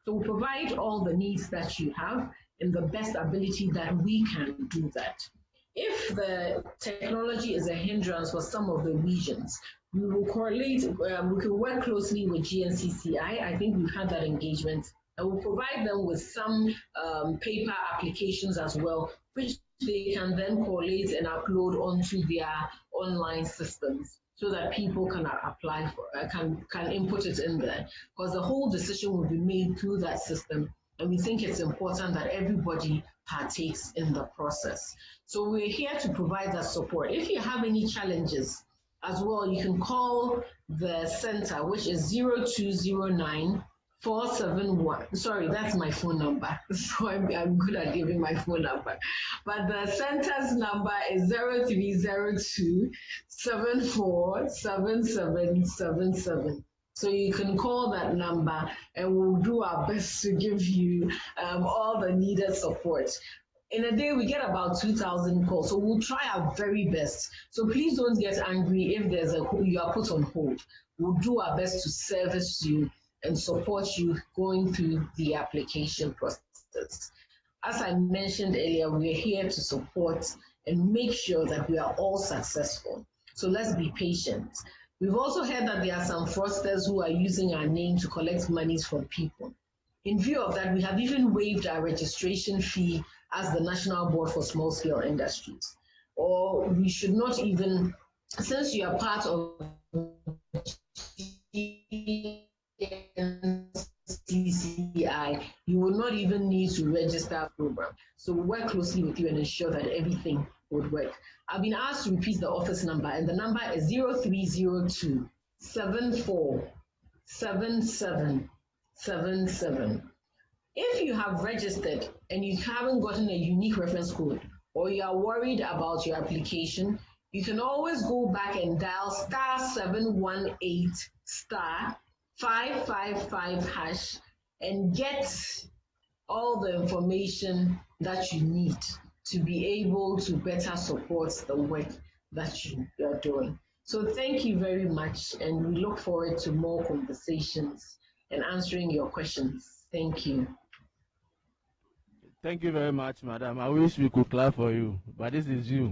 So we provide all the needs that you have in the best ability that we can do that. If the technology is a hindrance for some of the regions, we will correlate, we can work closely with GNCCI. I think we've had that engagement, and we'll provide them with some paper applications as well, which they can then collate and upload onto their online systems so that people can apply for, can input it in there, because the whole decision will be made through that system. And we think it's important that everybody partakes in the process. So we're here to provide that support. If you have any challenges as well, you can call the center, which is 0209 471. Sorry, that's my phone number. So I'm good at giving my phone number. But the center's number is 0302 747777. So you can call that number and we'll do our best to give you all the needed support. In a day, we get about 2,000 calls, so we'll try our very best. So please don't get angry if you are put on hold. We'll do our best to service you and support you going through the application process. As I mentioned earlier, we're here to support and make sure that we are all successful. So let's be patient. We've also heard that there are some fraudsters who are using our name to collect monies from people. In view of that, we have even waived our registration fee as the National Board for Small Scale Industries. Or we should not even, since you are part of GNCCI, you will not even need to register a program. So we work closely with you and ensure that everything would work. I've been asked to repeat the office number, and the number is 0302 747777. If you have registered and you haven't gotten a unique reference code, or you are worried about your application, you can always go back and dial *718 *555# and get all the information that you need to be able to better support the work that you are doing. So thank you very much, and we look forward to more conversations and answering your questions. Thank you. Thank you very much, madam. I wish we could clap for you, but this is you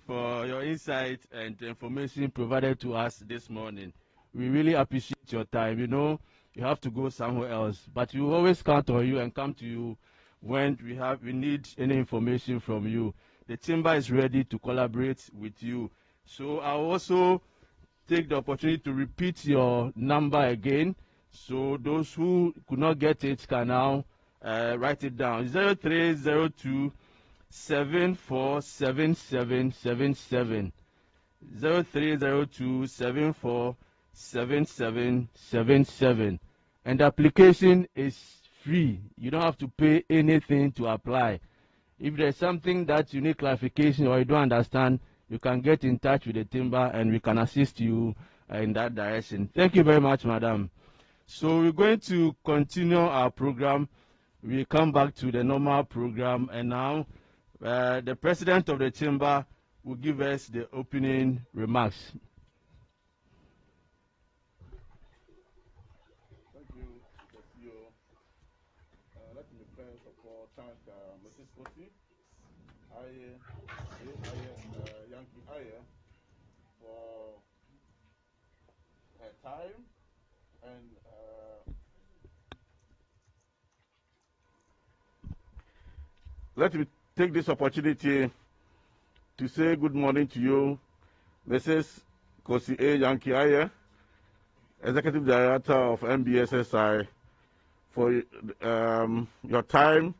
for your insight and information provided to us this morning. We really appreciate your time. You know, you have to go somewhere else, but we always count on you and come to you when we need any information from you. The chamber is ready to collaborate with you. So I'll also take the opportunity to repeat your number again, so those who could not get it can now write it down. 0302 747777. 0302 747777. And the application is free. You don't have to pay anything to apply. If there's something that you need clarification or you don't understand, you can get in touch with the timber and we can assist you in that direction. Thank you very much, madam. So we're going to continue our program. We come back to the normal program, and now the president of the chamber will give us the opening remarks. Thank you, Mr. CEO. Let me first of all thank Mrs. Kosi, Gncci Ii, for her time and let me take this opportunity to say good morning to you, Mrs. Kosi Gncci Ii, Executive Director of NBSSI, for your time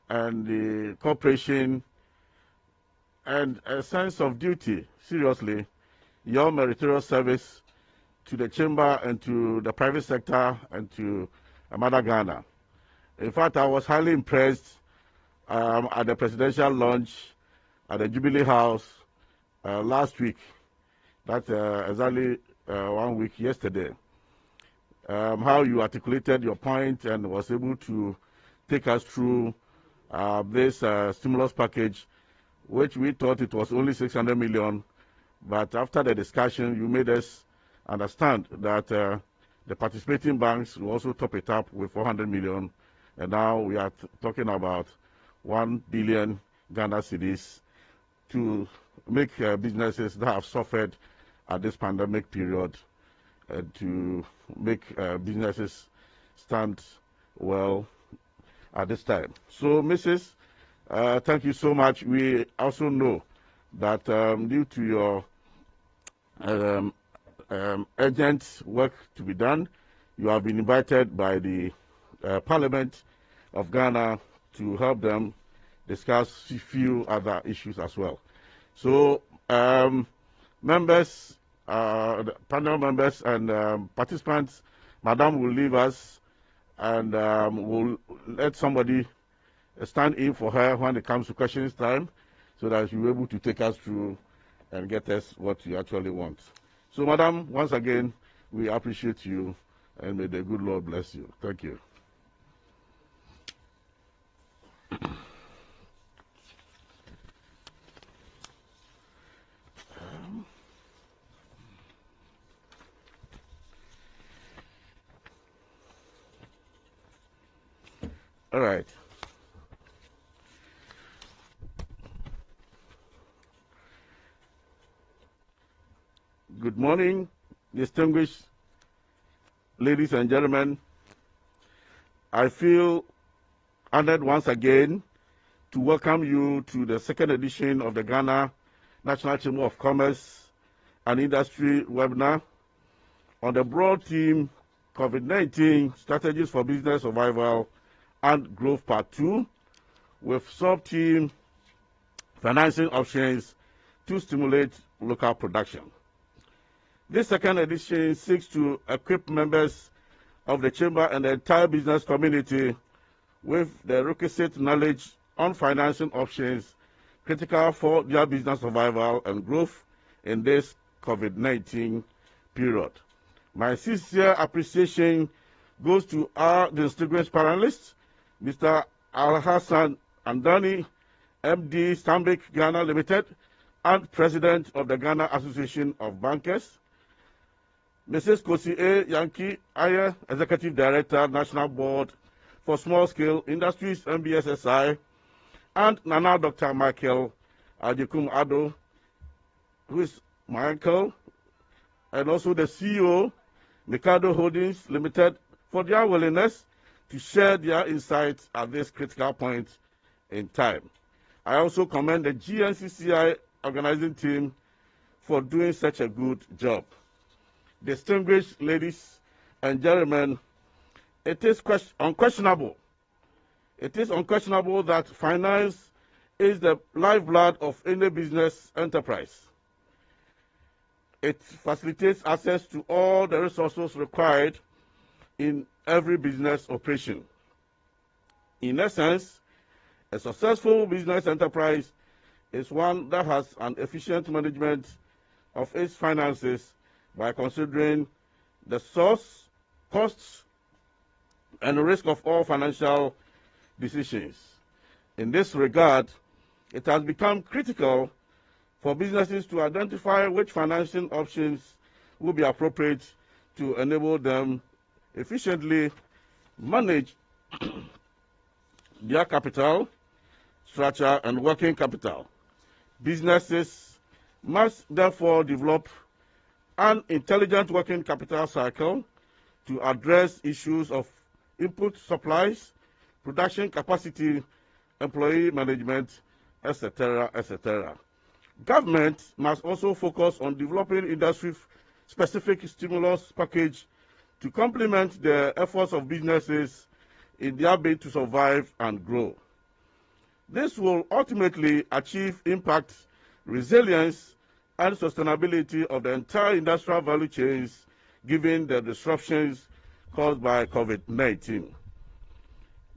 and the cooperation and a sense of duty, seriously, your meritorious service to the chamber and to the private sector and to Mother Ghana. In fact, I was highly impressed at the presidential launch at the Jubilee House last week. That's exactly 1 week yesterday. How you articulated your point and was able to take us through this stimulus package, which we thought it was only 600 million, but after the discussion, you made us understand that The participating banks will also top it up with 400 million. And now we are talking about 1 billion Ghana cedis to make businesses that have suffered at this pandemic period to make businesses stand well at this time. So, Mrs., thank you so much. We also know that due to your urgent work to be done, you have been invited by the Parliament of Ghana to help them discuss a few other issues as well. So, members, the panel members and participants, Madam will leave us and we'll let somebody stand in for her when it comes to questions time so that she'll be able to take us through and get us what you actually want. So, Madam, once again, we appreciate you and may the good Lord bless you. Thank you. All right. Good morning, distinguished ladies and gentlemen. I feel honored once again to welcome you to the second edition of the Ghana National Chamber of Commerce and Industry webinar on the broad theme COVID-19 Strategies for Business Survival and Growth Part 2 with sub-theme Financing Options to Stimulate Local Production. This second edition seeks to equip members of the Chamber and the entire business community with the requisite knowledge on financing options critical for their business survival and growth in this COVID-19 period. My sincere appreciation goes to our distinguished panelists, Mr. Al-Hassan Andani, MD Stanbic Ghana Limited, and President of the Ghana Association of Bankers, Mrs. Gncci Webinar Ii, Executive Director, National Board for Small Scale Industries, MBSSI, and Nana Dr. Michael Ajekum Ado, who is my uncle, and also the CEO, Mikado Holdings Limited, for their willingness to share their insights at this critical point in time. I also commend the Gncci organizing team for doing such a good job. Distinguished ladies and gentlemen, it is unquestionable that finance is the lifeblood of any business enterprise. It facilitates access to all the resources required in every business operation. In essence, a successful business enterprise is one that has an efficient management of its finances by considering the source, costs, and risk of all financial decisions. In this regard, it has become critical for businesses to identify which financing options will be appropriate to enable them efficiently manage their capital structure and working capital. Businesses must therefore develop an intelligent working capital cycle to address issues of input supplies, production capacity, employee management, etc., etc. Government must also focus on developing industry-specific stimulus package to complement the efforts of businesses in their bid to survive and grow. This will ultimately achieve impact, resilience, and sustainability of the entire industrial value chains given the disruptions caused by COVID-19.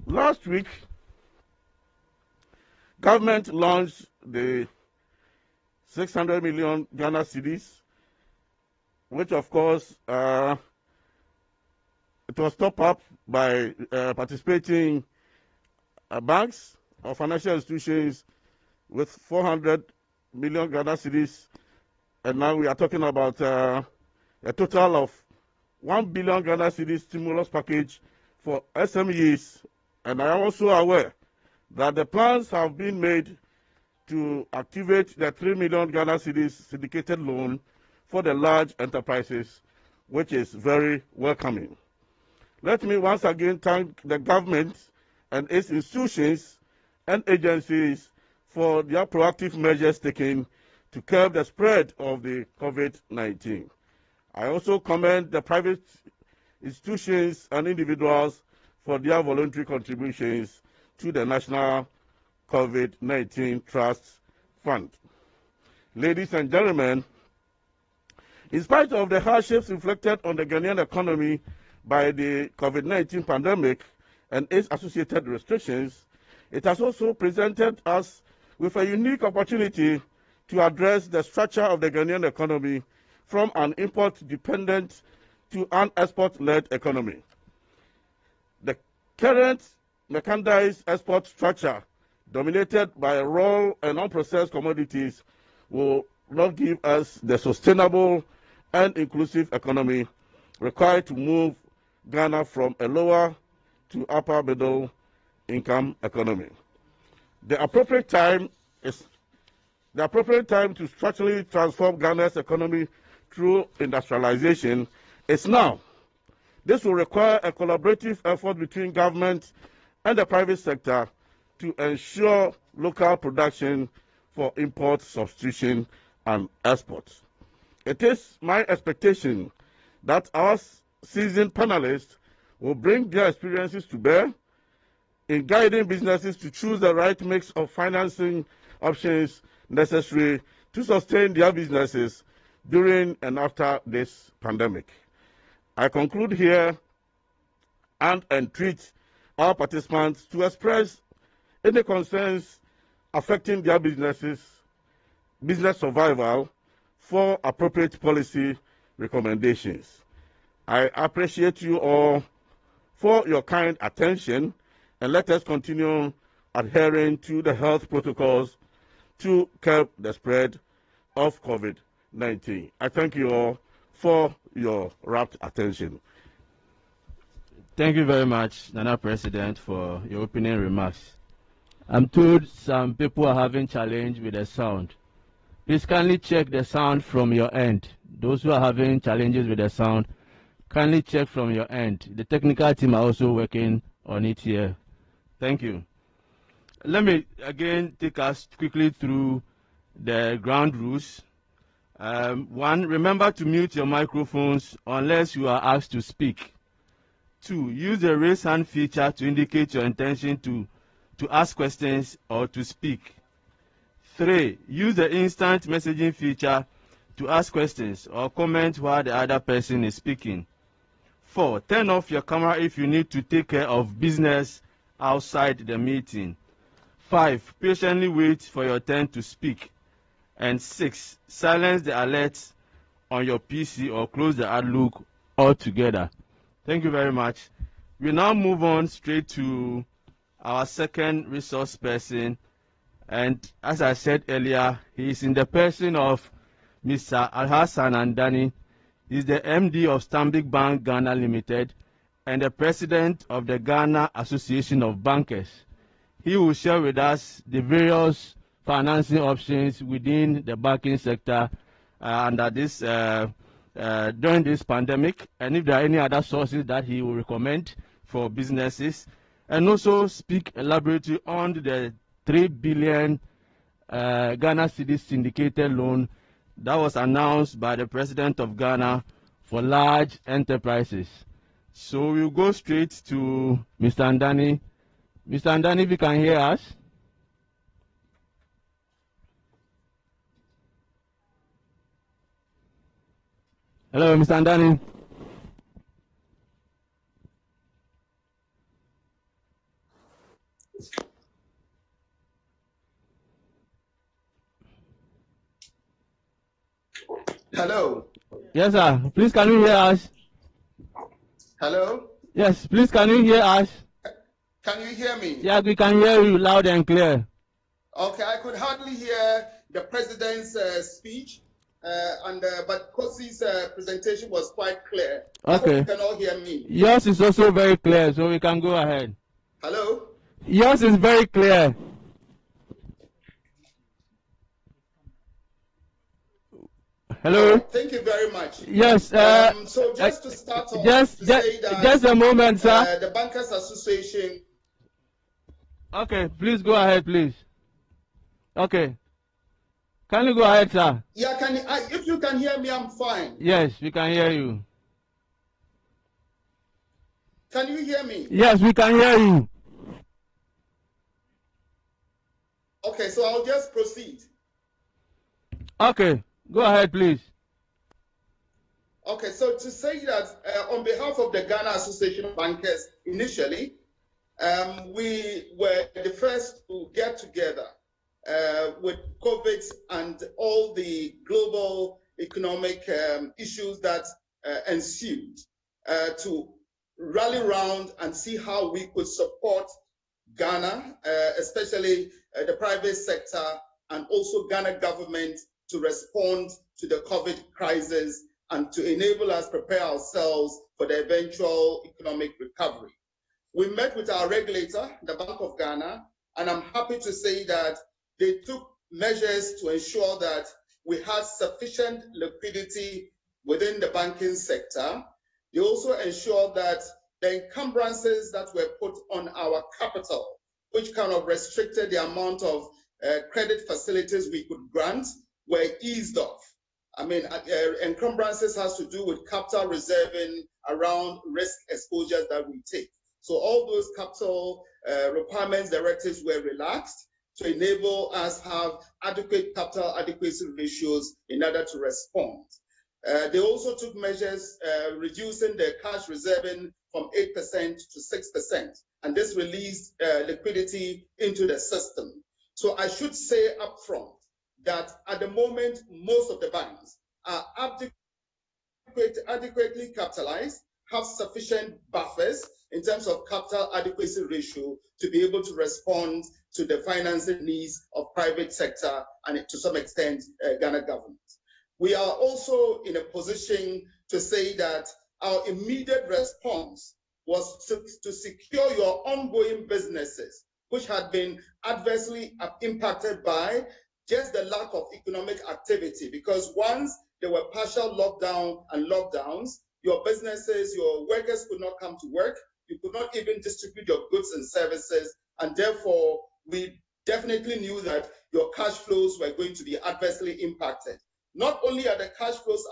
Last week, government launched the 600 million Ghana cedis, which of course it was topped up by participating banks or financial institutions with 400 million Ghana cedis, and now we are talking about a total of 1 billion Ghana cedis stimulus package for SMEs, and I am also aware that the plans have been made to activate the 3 million Ghana cedis syndicated loan for the large enterprises, which is very welcoming. Let me once again thank the government and its institutions and agencies for their proactive measures taken to curb the spread of the COVID-19. I also commend the private institutions and individuals for their voluntary contributions to the National COVID-19 Trust Fund. Ladies and gentlemen, in spite of the hardships inflicted on the Ghanaian economy by the COVID-19 pandemic and its associated restrictions, it has also presented us with a unique opportunity to address the structure of the Ghanaian economy from an import-dependent to an export-led economy. The current mechanized export structure, dominated by raw and unprocessed commodities, will not give us the sustainable and inclusive economy required to move Ghana from a lower to upper middle income economy. The appropriate time to structurally transform Ghana's economy through industrialization is now. This will require a collaborative effort between government and the private sector to ensure local production for import substitution and export. It is my expectation that our seasoned panelists will bring their experiences to bear in guiding businesses to choose the right mix of financing options necessary to sustain their businesses during and after this pandemic. I conclude here and entreat our participants to express any concerns affecting their business survival for appropriate policy recommendations. I appreciate you all for your kind attention, and let us continue adhering to the health protocols to curb the spread of COVID-19. I thank you all for your rapt attention. Thank you very much, Nana President, for your opening remarks. I'm told some people are having challenge with the sound. Please kindly check the sound from your end. Those who are having challenges with the sound, kindly check from your end. The technical team are also working on it here. Thank you. Let me again take us quickly through the ground rules. One, remember to mute your microphones unless you are asked to speak. Two, use the raise hand feature to indicate your intention to ask questions or to speak. 3, use the instant messaging feature to ask questions or comment while the other person is speaking. 4, turn off your camera if you need to take care of business outside the meeting. 5, patiently wait for your turn to speak. And 6, silence the alerts on your PC or close the Outlook altogether. Thank you very much. We now move on straight to our second resource person, and as I said earlier, he is in the person of Mr. Alhassan Andani. He is the MD of Stanbic Bank Ghana Limited and the president of the Ghana Association of Bankers. He will share with us the various financing options within the banking sector under this during this pandemic, and if there are any other sources that he will recommend for businesses, and also speak elaborately on the 3 billion Ghana cedis syndicated loan that was announced by the President of Ghana for large enterprises. So we'll go straight to Mr. Andani. Mr. Andani, if you can hear us. Hello, Mr. Andani. Hello. Yes, sir. Please, can you hear us? Hello. Yes, please, can you hear us? Can you hear me? Yeah, we can hear you loud and clear. Okay, I could hardly hear the president's speech. but Kosi's presentation was quite clear. Okay. I hope you can all hear me. Yours is also very clear, so we can go ahead. Hello? Yours is very clear. Hello. Right, thank you very much. Yes. So just to start off, say that just a moment, sir. The Bankers Association. Okay, please go ahead, please. Okay. Can you go ahead, sir? Yeah, if you can hear me, I'm fine. Yes, we can hear you. Can you hear me? Yes, we can hear you. Okay, so I'll just proceed. Okay, go ahead, please. Okay, so to say that on behalf of the Ghana Association of Bankers, initially, we were the first to get together with COVID and all the global economic issues that ensued to rally around and see how we could support Ghana, especially the private sector and also Ghana government to respond to the COVID crisis and to enable us prepare ourselves for the eventual economic recovery. We met with our regulator, the Bank of Ghana, and I'm happy to say that they took measures to ensure that we had sufficient liquidity within the banking sector. They also ensured that the encumbrances that were put on our capital, which kind of restricted the amount of credit facilities we could grant, were eased off. I mean, encumbrances has to do with capital reserving around risk exposures that we take. So all those capital requirements directives were relaxed to enable us have adequate capital adequacy ratios in order to respond. They also took measures reducing the cash reserving from 8% to 6%, and this released liquidity into the system. So I should say upfront that at the moment, most of the banks are adequately capitalized, have sufficient buffers in terms of capital adequacy ratio to be able to respond to the financing needs of private sector and to some extent Ghana government. We are also in a position to say that our immediate response was to secure your ongoing businesses, which had been adversely impacted by just the lack of economic activity, because once there were partial lockdown and lockdowns, your businesses, your workers could not come to work, you could not even distribute your goods and services, and therefore we definitely knew that your cash flows were going to be adversely impacted. Not only are the cash flows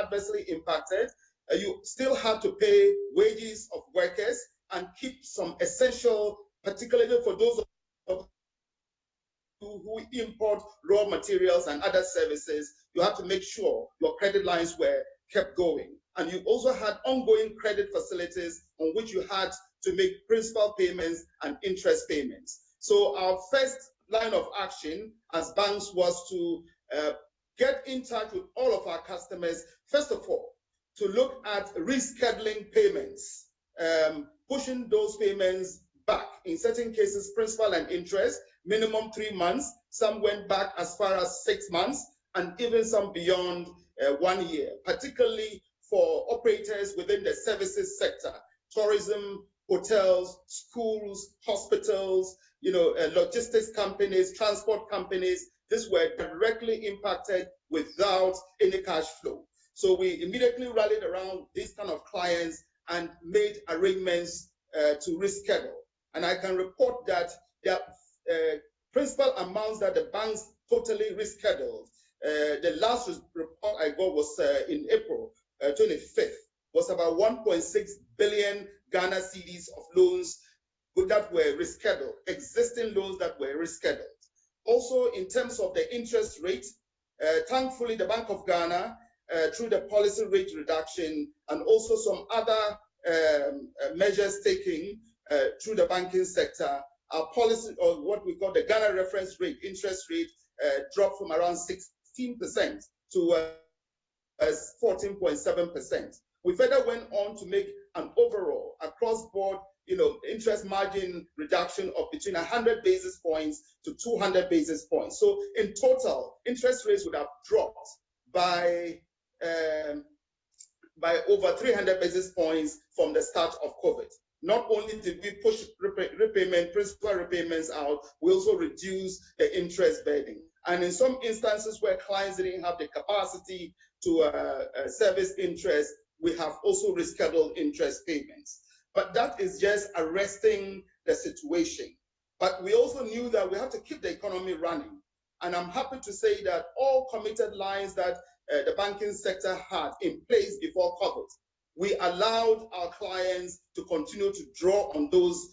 adversely impacted, you still have to pay wages of workers and keep some essential, particularly for those who import raw materials and other services, you have to make sure your credit lines were kept going. And you also had ongoing credit facilities on which you had to make principal payments and interest payments. So our first line of action as banks was to get in touch with all of our customers, first of all, to look at rescheduling payments, pushing those payments back. In certain cases, principal and interest, minimum 3 months. Some went back as far as 6 months, and even some beyond 1 year, particularly for operators within the services sector, tourism, hotels, schools, hospitals, logistics companies, transport companies. These were directly impacted without any cash flow. So we immediately rallied around these kind of clients and made arrangements to reschedule. And I can report that the principal amounts that the banks totally rescheduled, the last report I got was in April 25th, was about 1.6 billion Ghana cedis of loans that were rescheduled, existing loans that were rescheduled. Also, in terms of the interest rate, thankfully, the Bank of Ghana, through the policy rate reduction and also some other measures taken through the banking sector, our policy, or what we call the Ghana reference rate, interest rate, dropped from around 16% to 14.7%. We further went on to make an overall, across-board, interest margin reduction of between 100 basis points to 200 basis points. So in total, interest rates would have dropped by over 300 basis points from the start of COVID. Not only did we push principal repayments out, we also reduced the interest burden. And in some instances where clients didn't have the capacity to service interest, we have also rescheduled interest payments. But that is just arresting the situation. But we also knew that we have to keep the economy running. And I'm happy to say that all committed lines that the banking sector had in place before COVID, we allowed our clients to continue to draw on those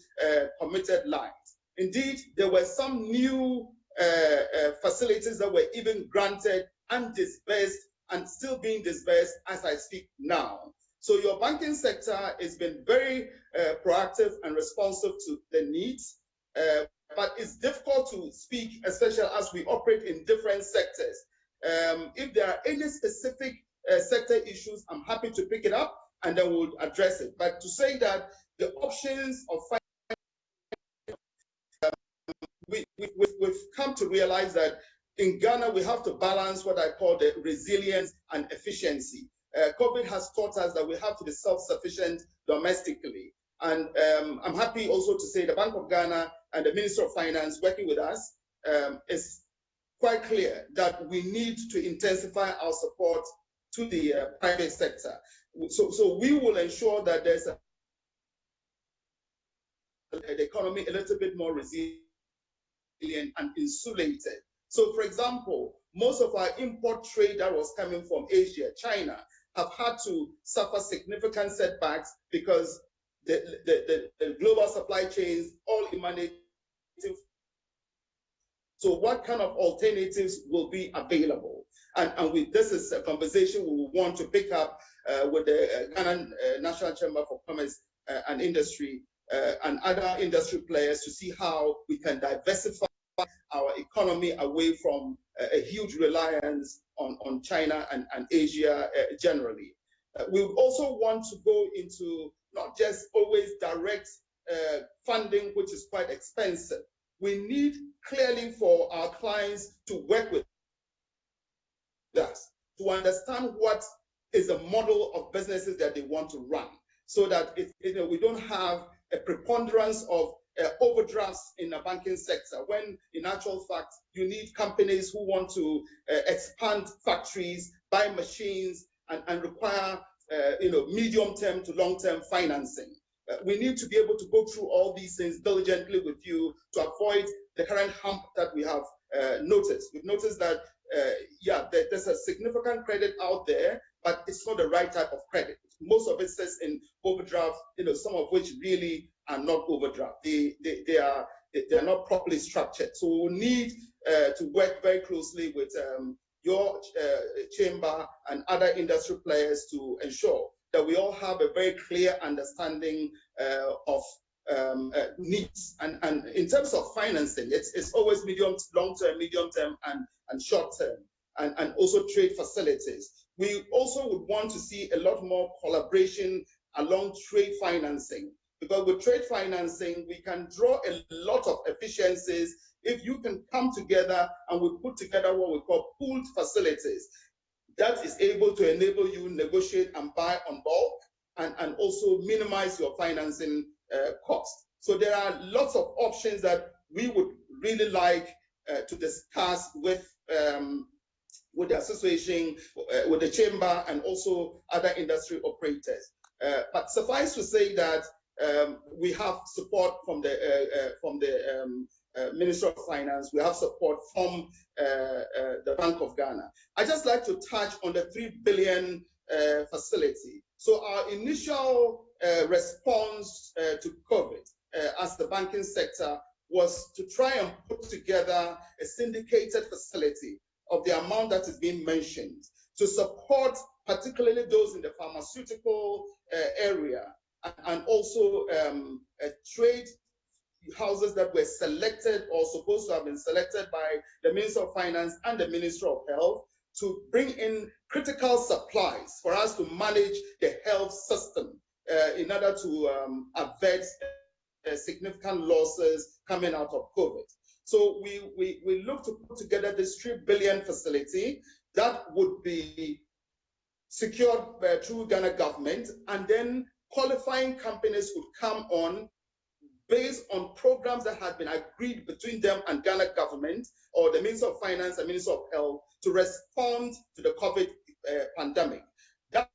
committed lines. Indeed, there were some new facilities that were even granted and disbursed and still being disbursed as I speak now. So your banking sector has been very proactive and responsive to the needs, but it's difficult to speak, especially as we operate in different sectors. If there are any specific sector issues, I'm happy to pick it up and then we'll address it. But to say that the options of we've come to realize that in Ghana, we have to balance what I call the resilience and efficiency. COVID has taught us that we have to be self-sufficient domestically. And I'm happy also to say the Bank of Ghana and the Minister of Finance working with us is quite clear that we need to intensify our support to the private sector. So we will ensure that there's the economy a little bit more resilient and insulated. So, for example, most of our import trade that was coming from Asia, China, have had to suffer significant setbacks because the global supply chains all emanate. So what kind of alternatives will be available? And this is a conversation we will want to pick up with the Ghana National Chamber for Commerce and Industry and other industry players to see how we can diversify our economy away from a huge reliance on China and Asia generally. We also want to go into not just always direct funding, which is quite expensive. We need clearly for our clients to work with us, to understand what is the model of businesses that they want to run, so that we don't have a preponderance of overdrafts in the banking sector, when in actual fact you need companies who want to expand factories, buy machines, and require medium-term to long-term financing. We need to be able to go through all these things diligently with you to avoid the current hump that we have noticed. We've noticed that, there's a significant credit out there, but it's not the right type of credit. Most of it sits in overdraft, some of which really are not overdraft. They are not properly structured. So we need to work very closely with your chamber and other industry players to ensure that we all have a very clear understanding of needs. And in terms of financing, it's always long-term, medium-term, and short-term, and also trade facilities. We also would want to see a lot more collaboration along trade financing, because with trade financing, we can draw a lot of efficiencies if you can come together and we put together what we call pooled facilities that is able to enable you negotiate and buy on bulk and also minimize your financing costs. So there are lots of options that we would really like to discuss with the association, with the chamber, and also other industry operators. But suffice to say that we have support from the Minister of Finance. We have support from the Bank of Ghana. I just like to touch on the 3 billion facility. So our initial response to COVID as the banking sector was to try and put together a syndicated facility of the amount that is being mentioned to support particularly those in the pharmaceutical area, and also trade houses that were selected or supposed to have been selected by the Minister of Finance and the Minister of Health to bring in critical supplies for us to manage the health system in order to avert significant losses coming out of COVID. So we look to put together this 3 billion facility. that would be secured through Ghana government, and then qualifying companies would come on based on programs that had been agreed between them and Ghana government or the Minister of Finance and Minister of Health to respond to the COVID pandemic. That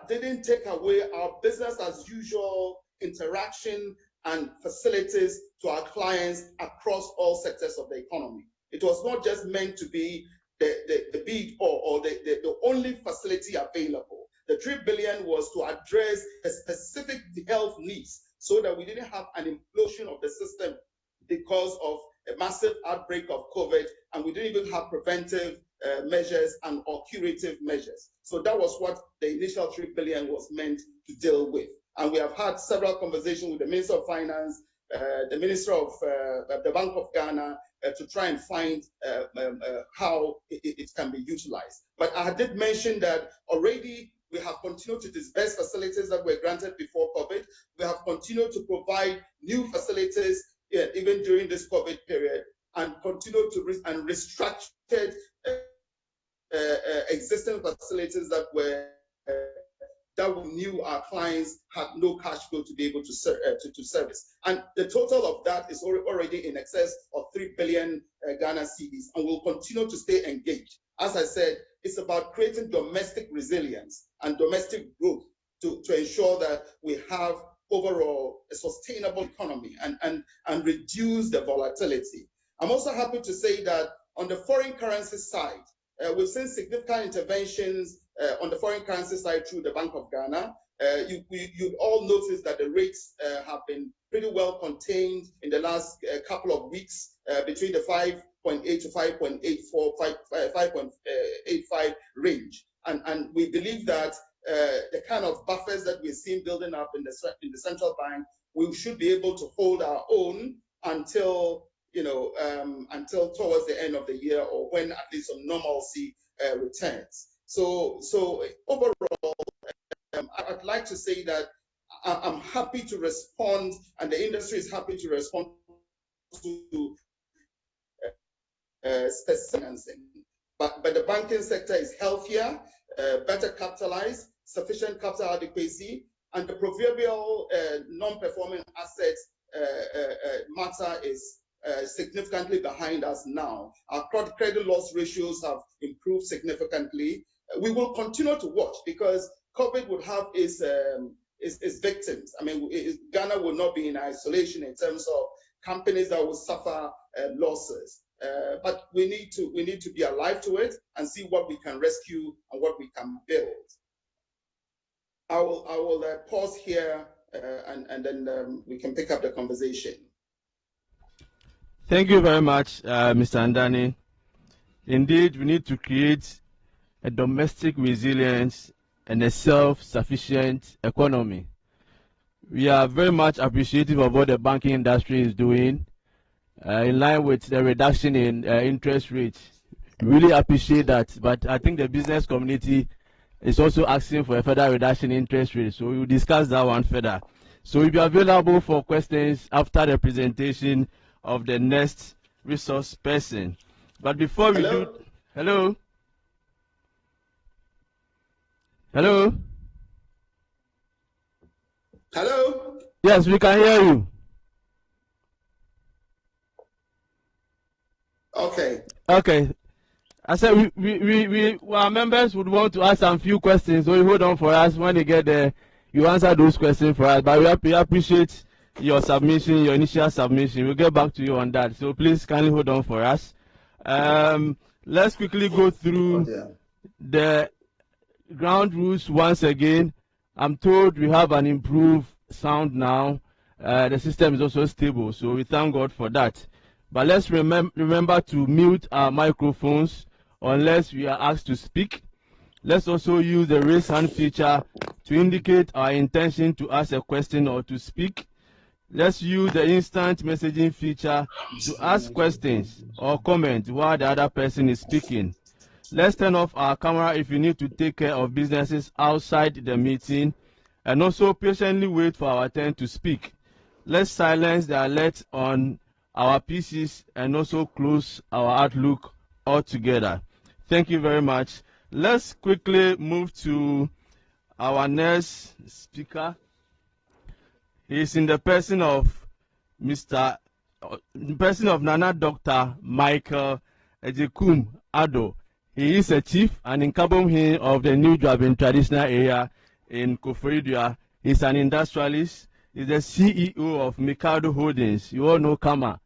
didn't take away our business as usual interaction and facilities to our clients across all sectors of the economy. It was not just meant to be the bid or the only facility available. The 3 billion was to address the specific health needs so that we didn't have an implosion of the system because of a massive outbreak of COVID, and we didn't even have preventive measures or curative measures. So that was what the initial 3 billion was meant to deal with. And we have had several conversations with the Minister of Finance, the Minister of the Bank of Ghana, to try and find how it can be utilized. But I did mention that already we have continued to disburse facilities that were granted before COVID. We have continued to provide new facilities even during this COVID period, and continue to restructured existing facilities that we knew our clients had no cash flow to be able to service. And the total of that is already in excess of 3 billion Ghana cedis, and we'll continue to stay engaged. As I said, it's about creating domestic resilience and domestic growth to ensure that we have overall a sustainable economy and reduce the volatility. I'm also happy to say that on the foreign currency side, we've seen significant interventions on the foreign currency side through the Bank of Ghana. You've all noticed that the rates have been pretty well contained in the last couple of weeks between the 5.8 to 5.85 range. And we believe that the kind of buffers that we're seeing building up in the central bank, we should be able to hold our own until until towards the end of the year, or when at least some normalcy returns. So overall, I'd like to say that I'm happy to respond, and the industry is happy to respond to specific financing. But the banking sector is healthier, better capitalized, sufficient capital adequacy, and the proverbial non-performing assets matter is significantly behind us now. Our credit loss ratios have improved significantly. We will continue to watch because COVID would have its victims. I mean, Ghana will not be in isolation in terms of companies that will suffer losses. But we need to be alive to it and see what we can rescue and what we can build. I will pause here and then we can pick up the conversation. Thank you very much, Mr. Andani. Indeed, we need to create a domestic resilience and a self-sufficient economy. We are very much appreciative of what the banking industry is doing in line with the reduction in interest rates. We really appreciate that, but I think the business community is also asking for a further reduction in interest rates, so we will discuss that one further. So we'll be available for questions after the presentation of the next resource person. But before we do, hello? Hello? Hello? Yes, we can hear you. Okay. Okay. I said our members would want to ask some few questions, so you hold on for us. When they get there, you answer those questions for us. But we appreciate your submission, your initial submission. We'll get back to you on that. So please kindly hold on for us. Let's quickly go through the ground rules once again. I'm told we have an improved sound now. The system is also stable, so we thank God for that. But let's remember to mute our microphones unless we are asked to speak. Let's also use the raise hand feature to indicate our intention to ask a question or to speak. Let's use the instant messaging feature to ask questions or comment while the other person is speaking. Let's turn off our camera if you need to take care of businesses outside the meeting, and also patiently wait for our turn to speak. Let's silence the alert on our PCs and also close our Outlook altogether. Thank you very much. Let's quickly move to our next speaker. He is in the person of Nana Dr. Michael Ejekum Ado. He is a chief and incabom of the New Drabin traditional area in Koforidua. He's an industrialist. He's the CEO of Mikado Holdings. You all know Kama.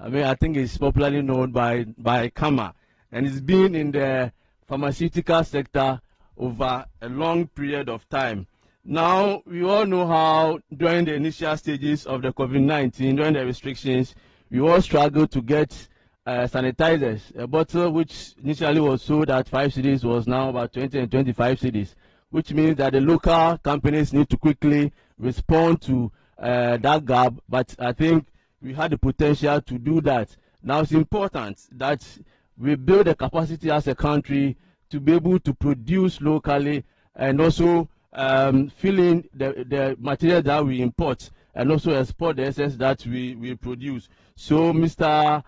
I think he's popularly known by Kama. And he's been in the pharmaceutical sector over a long period of time. Now, we all know how during the initial stages of the COVID-19, during the restrictions, we all struggled to get sanitizers. A bottle which initially was sold at 5 cedis was now about 20 and 25 cedis, which means that the local companies need to quickly respond to that gap. But I think we had the potential to do that. Now, it's important that we build a capacity as a country to be able to produce locally and also fill in the material that we import and also export the excess that we produce. So Mr.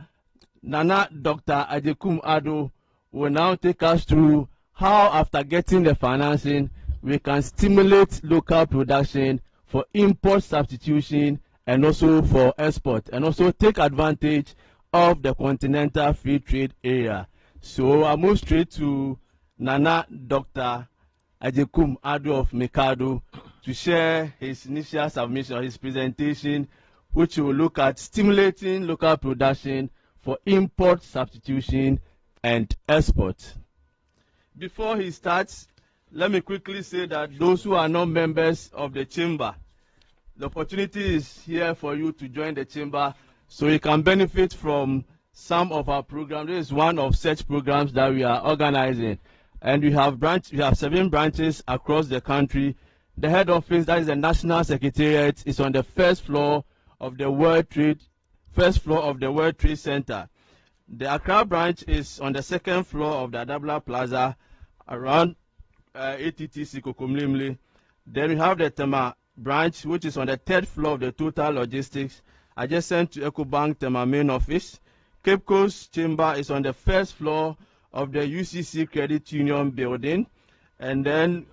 Nana Dr. Ejekum Ado will now take us through how, after getting the financing, we can stimulate local production for import substitution and also for export, and also take advantage of the continental free trade area. So I move straight to Nana Dr. Ejekum Ado of Mikado to share his initial submission, his presentation, which will look at stimulating local production for import substitution and export. Before he starts, let me quickly say that those who are not members of the chamber, the opportunity is here for you to join the chamber so you can benefit from some of our programs. This is one of such programs that we are organizing. And we have 7 branches across the country. The head office, that is the National Secretariat, is on the first floor of the World Trade Center. The Accra branch is on the 2nd floor of the Adabla Plaza around ATTC Kokomlimli. Then we have the Tema branch, which is on the 3rd floor of the Total Logistics, adjacent to EcoBank Tema main office. Cape Coast Chamber is on the 1st floor of the UCC Credit Union building, and then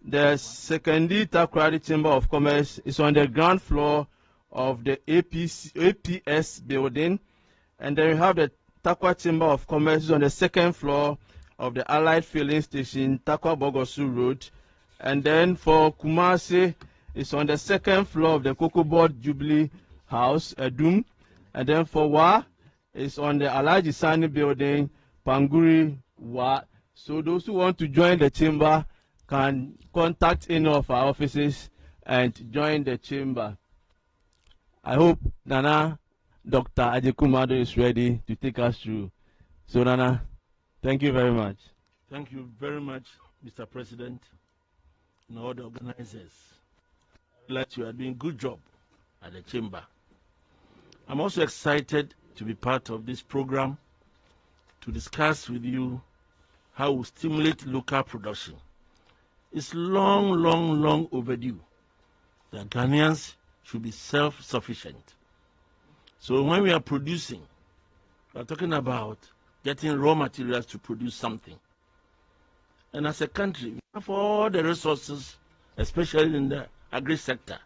the secondary Takoradi Chamber of Commerce is on the ground floor of the APS building, and then we have the Takwa Chamber of Commerce on the 2nd floor of the Allied Filling Station, Takwa Bogosu Road, and then for Kumasi it's on the 2nd floor of the Cocoa Board Jubilee House, Edum, and then for Wa it's on the Alaji Sani building, Panguri Wa. So those who want to join the chamber can contact any of our offices and join the chamber. I hope Nana Dr. Ejekum Ado is ready to take us through. So Nana, thank you very much. Thank you very much, Mr. President, and all the organizers. Like you are doing a good job at the chamber. I'm also excited to be part of this program to discuss with you how we stimulate local production. It's long overdue that Ghanaians should be self-sufficient. So when we are producing, we are talking about getting raw materials to produce something. And as a country, we have all the resources, especially in the agri-sector.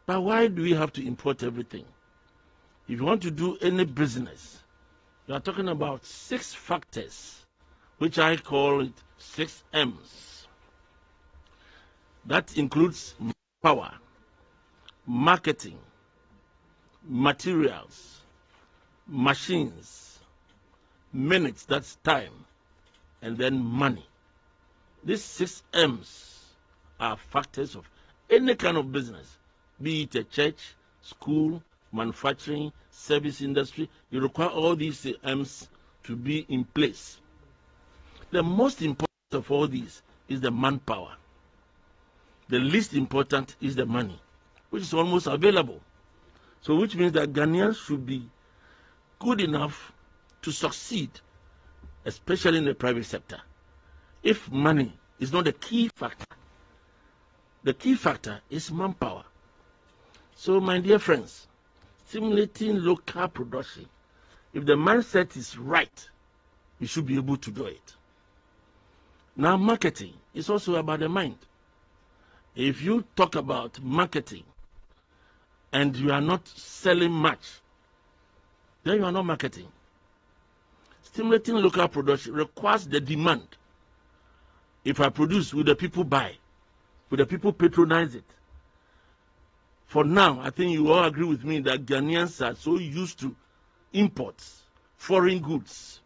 But why do we have to import everything? If you want to do any business, you are talking about 6 factors, which I call it 6 M's. That includes power, marketing, materials, machines, minutes, that's time, and then money. These 6 M's are factors of any kind of business, be it a church, school, manufacturing, service industry. You require all these M's to be in place. The most important of all these is the manpower. The least important is the money, which is almost available. So which means that Ghanaians should be good enough to succeed, especially in the private sector. If money is not the key factor, the key factor is manpower. So my dear friends, stimulating local production, if the mindset is right, we should be able to do it. Now, marketing is also about the mind. If you talk about marketing and you are not selling much, then you are not marketing. Stimulating local production requires the demand. If I produce, will the people buy? Will the people patronize it? For now, I think you all agree with me that Ghanaians are so used to imports, foreign goods.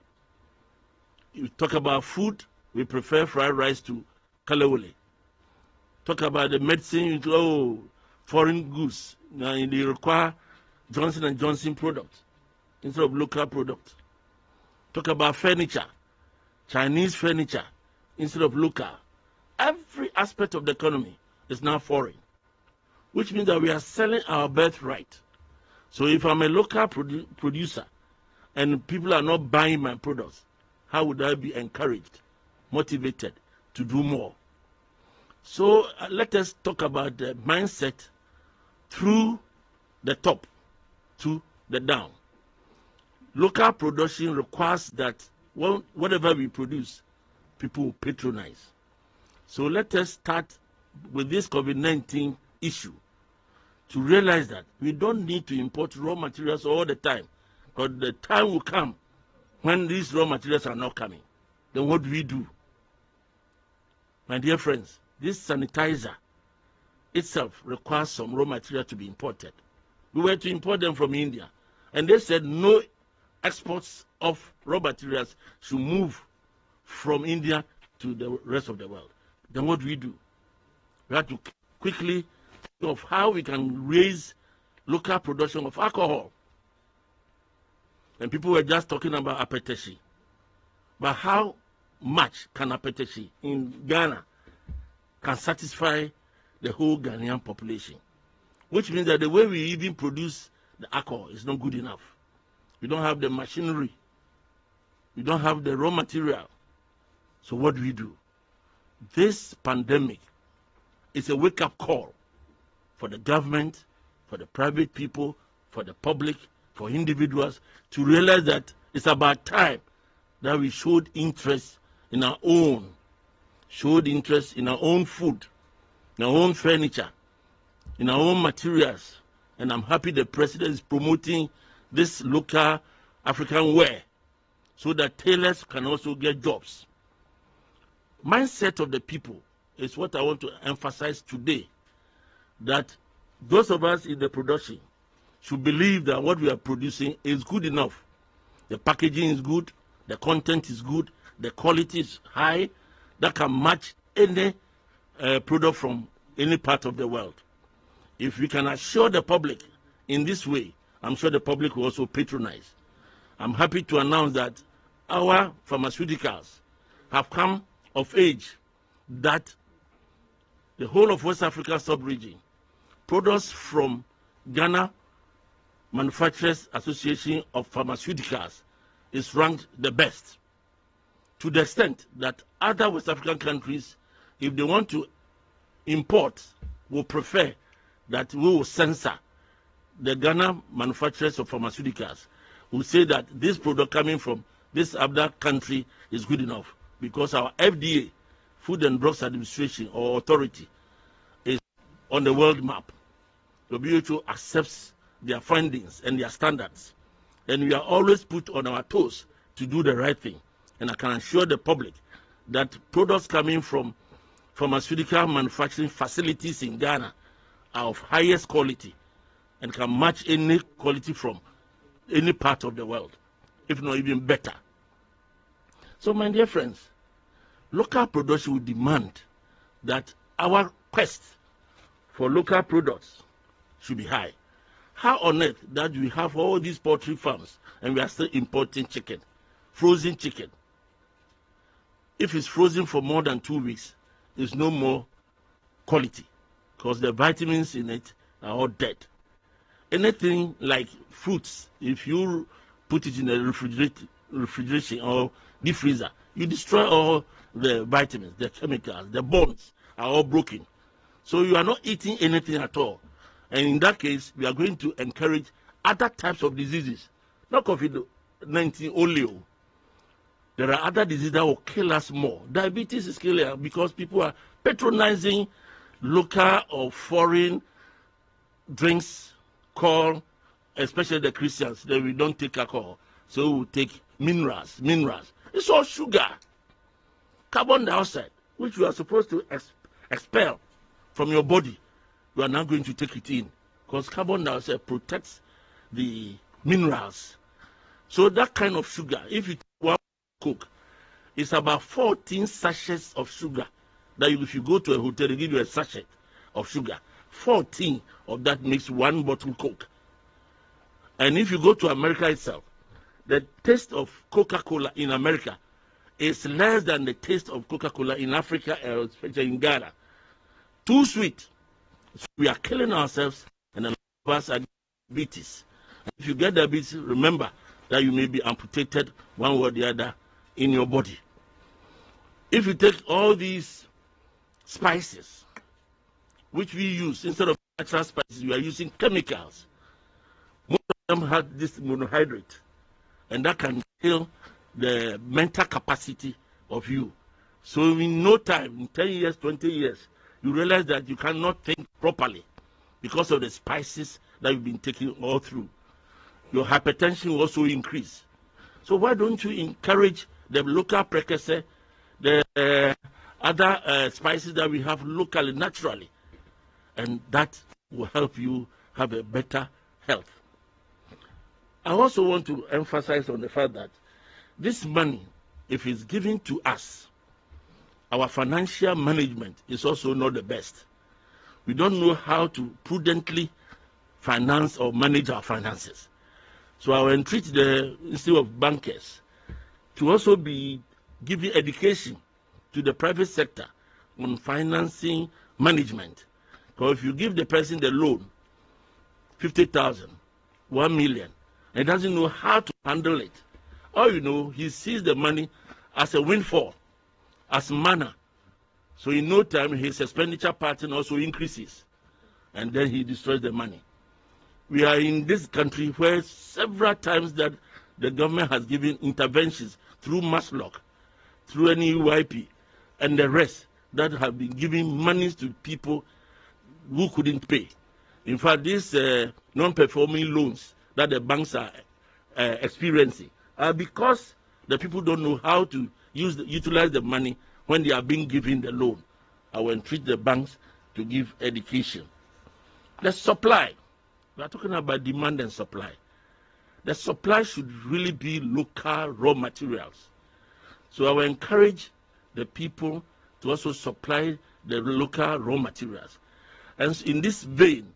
You talk about food, we prefer fried rice to kalawole. Talk about the medicine, foreign goods. Now they require Johnson & Johnson products instead of local products. Talk about furniture, Chinese furniture instead of local. Every aspect of the economy is now foreign, which means that we are selling our birthright. So if I'm a local producer and people are not buying my products, how would I be encouraged, motivated to do more? So let us talk about the mindset through the top to the down. Local production requires that whatever we produce, people will patronize. So let us start with this COVID-19 issue to realize that we don't need to import raw materials all the time, because the time will come when these raw materials are not coming. Then what do we do? My dear friends, this sanitizer itself requires some raw material to be imported. We were to import them from India, and they said no exports of raw materials should move from India to the rest of the world. Then what do? We have to quickly think of how we can raise local production of alcohol. And people were just talking about apeteshi. But how much can apeteshi in Ghana can satisfy the whole Ghanaian population? Which means that the way we even produce the alcohol is not good enough. We don't have the machinery. We don't have the raw material. So what do? This pandemic is a wake-up call for the government, for the private people, for the public, for individuals to realize that it's about time that we showed interest in our own, food, in our own furniture, in our own materials. And I'm happy the president is promoting this local African wear so that tailors can also get jobs. Mindset of the people is what I want to emphasize today, that those of us in the production should believe that what we are producing is good enough. The packaging is good, the content is good, the quality is high, that can match any product from any part of the world. If we can assure the public in this way, I'm sure the public will also patronize. I'm happy to announce that our pharmaceuticals have come of age, that the whole of West Africa sub-region, products from Ghana Manufacturers Association of Pharmaceuticals is ranked the best, to the extent that other West African countries, if they want to import, will prefer that we will censor the Ghana Manufacturers of Pharmaceuticals, who say that this product coming from this other country is good enough, because our FDA, Food and Drugs Administration or Authority, is on the world map. The WHO accepts their findings and their standards, and we are always put on our toes to do the right thing. And I can assure the public that products coming from pharmaceutical manufacturing facilities in Ghana are of highest quality and can match any quality from any part of the world, if not even better. So, my dear friends, local production will demand that our quest for local products should be high. How on earth that we have all these poultry farms and we are still importing chicken, frozen chicken? If it's frozen for more than 2 weeks, it's no more quality, because the vitamins in it are all dead. Anything like fruits, if you put it in a refrigeration or deep freezer, you destroy all the vitamins, the chemicals, the bonds are all broken. So you are not eating anything at all. And in that case, we are going to encourage other types of diseases, not COVID-19 only. There are other diseases that will kill us more. Diabetes is killing because people are patronizing local or foreign drinks called, especially the Christians, that we don't take alcohol. So we take minerals. It's all sugar. Carbon dioxide, which you are supposed to expel from your body, you are now going to take it in. Because carbon dioxide protects the minerals. So that kind of sugar, if you take one Coke, it's about 14 sachets of sugar. That if you go to a hotel, they give you a sachet of sugar. 14 of that makes one bottle Coke. And if you go to America itself, the taste of Coca-Cola in America is less than the taste of Coca-Cola in Africa, especially in Ghana. Too sweet. So we are killing ourselves, and a lot of us are diabetes. If you get diabetes, remember that you may be amputated one way or the other in your body. If you take all these spices, which we use instead of natural spices, we are using chemicals. Most of them have this monohydrate, and that can kill the mental capacity of you. So in no time, in 10 years, 20 years, you realize that you cannot think properly because of the spices that you've been taking all through. Your hypertension will also increase. So why don't you encourage the local precursor, the other spices that we have locally, naturally, and that will help you have a better health. I also want to emphasize on the fact that this money, if it's given to us, our financial management is also not the best. We don't know how to prudently finance or manage our finances. So I will entreat the Institute of Bankers to also be giving education to the private sector on financing management. Because if you give the person the loan, 50,000, 1 million, and doesn't know how to handle it, or he sees the money as a windfall, as manna. So in no time, his expenditure pattern also increases, and then he destroys the money. We are in this country where several times that the government has given interventions through Maslock, through NEYP, and the rest that have been giving monies to people who couldn't pay. In fact, these non-performing loans that the banks are experiencing are because the people don't know how to utilize the money when they are being given the loan. I will entreat the banks to give education. The supply. We are talking about demand and supply. The supply should really be local raw materials. So I will encourage the people to also supply the local raw materials. And in this vein,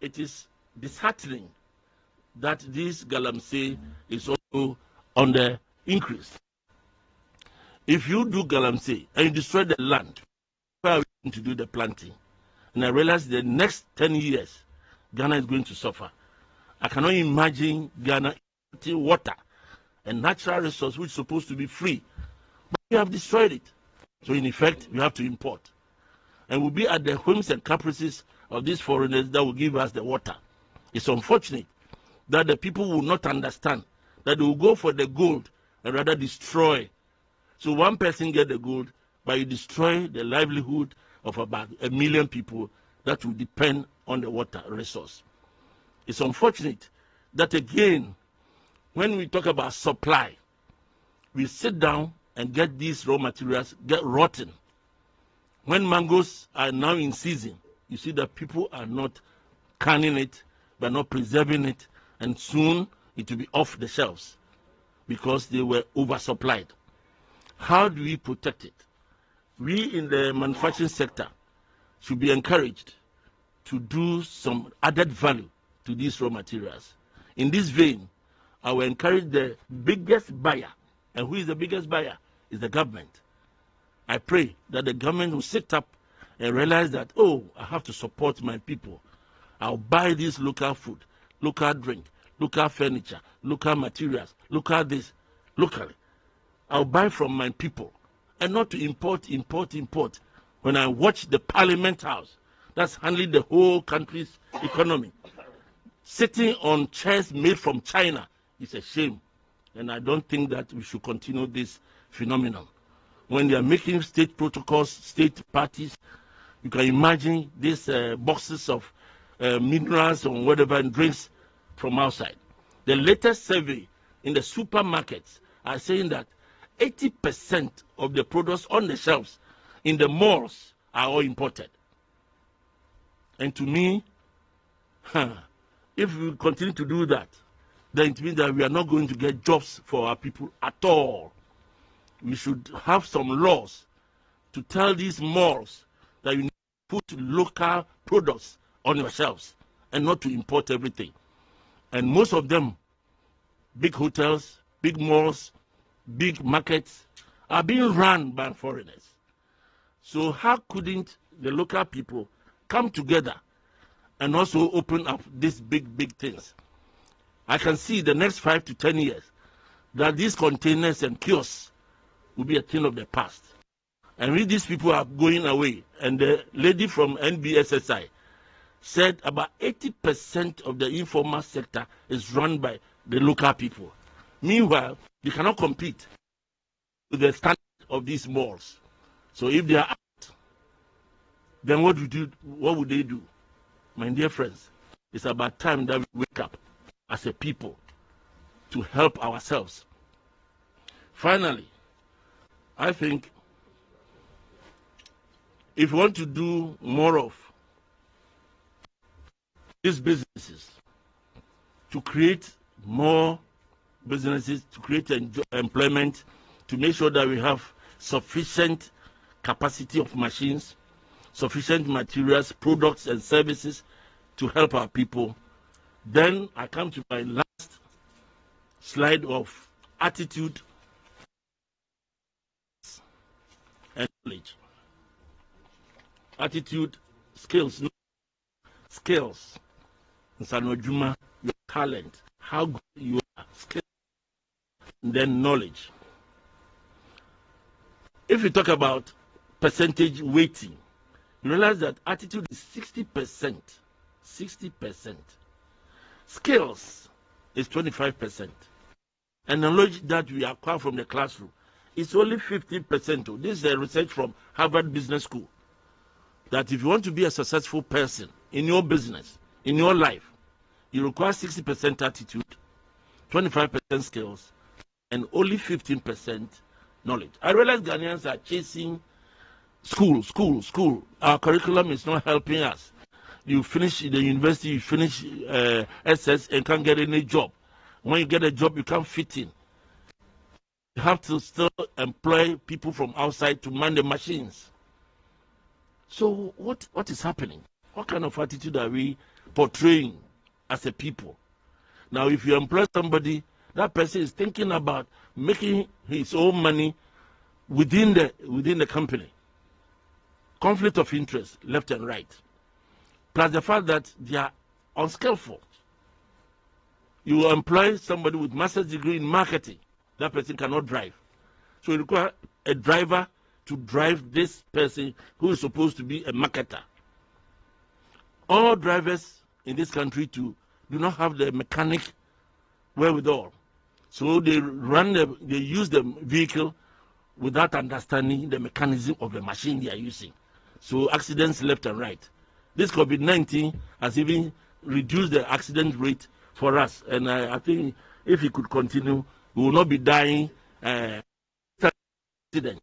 it is disheartening that this galamsey is also on the increase. If you do galamsey and you destroy the land, where are we going to do the planting? And I realize the next 10 years, Ghana is going to suffer. I cannot imagine Ghana eating water and natural resource which is supposed to be free. But we have destroyed it. So in effect, we have to import. And we'll be at the whims and caprices of these foreigners that will give us the water. It's unfortunate that the people will not understand that they will go for the gold and rather destroy. So one person get the gold, but you destroy the livelihood of about 1 million people that will depend on the water resource. It's unfortunate that again, when we talk about supply, we sit down and get these raw materials get rotten. When mangoes are now in season, you see that people are not canning it, but not preserving it, and soon it will be off the shelves because they were oversupplied. How do we protect it? We in the manufacturing sector should be encouraged to do some added value to these raw materials. In this vein, I will encourage the biggest buyer, and who is the biggest buyer? Is the government. I pray that the government will sit up and realize that, oh, I have to support my people. I'll buy this local food, local drink, local furniture, local materials, local this, locally. I'll buy from my people and not to import. When I watch the Parliament House, that's handling the whole country's economy, sitting on chairs made from China, it's a shame. And I don't think that we should continue this phenomenon. When they are making state protocols, state parties, you can imagine these boxes of minerals or whatever and drinks from outside. The latest survey in the supermarkets are saying that 80% of the products on the shelves in the malls are all imported. And to me, if we continue to do that, then it means that we are not going to get jobs for our people at all. We should have some laws to tell these malls that you need to put local products on your shelves and not to import everything. And most of them, big hotels, big malls, big markets, are being run by foreigners. So how couldn't the local people come together and also open up these big things? I can see the next 5 to 10 years that these containers and kiosks will be a thing of the past. And when these people are going away, and the lady from NBSSI said about 80% of the informal sector is run by the local people. Meanwhile, they cannot compete with the standard of these malls. So if they are out, then what would they do? My dear friends, it's about time that we wake up as a people to help ourselves. Finally, I think if we want to do more of these businesses, to create more businesses, to create employment, to make sure that we have sufficient capacity of machines, sufficient materials, products, and services to help our people, then I come to my last slide of attitude and knowledge. Attitude, skills, Nsanojuma, your talent, how good you are, skills, and then knowledge. If you talk about percentage weighting, you realize that attitude is 60%. 60%. Skills is 25%. And knowledge that we acquire from the classroom is only 15%. This is a research from Harvard Business School. That if you want to be a successful person in your business, in your life, you require 60% attitude, 25% skills, and only 15% knowledge. I realize Ghanaians are chasing school. Our curriculum is not helping us. You finish the university, you finish SS and can't get any job. When you get a job, you can't fit in. You have to still employ people from outside to man the machines. So what is happening? What kind of attitude are we portraying as a people? Now, if you employ somebody, that person is thinking about making his own money within the company. Conflict of interest, left and right. Plus the fact that they are unskillful. You employ somebody with master's degree in marketing, that person cannot drive. So you require a driver to drive this person who is supposed to be a marketer. All drivers in this country do not have the mechanic wherewithal. So they use the vehicle without understanding the mechanism of the machine they are using. So accidents left and right. This COVID-19 has even reduced the accident rate for us. And I think if it could continue, we will not be dying accident.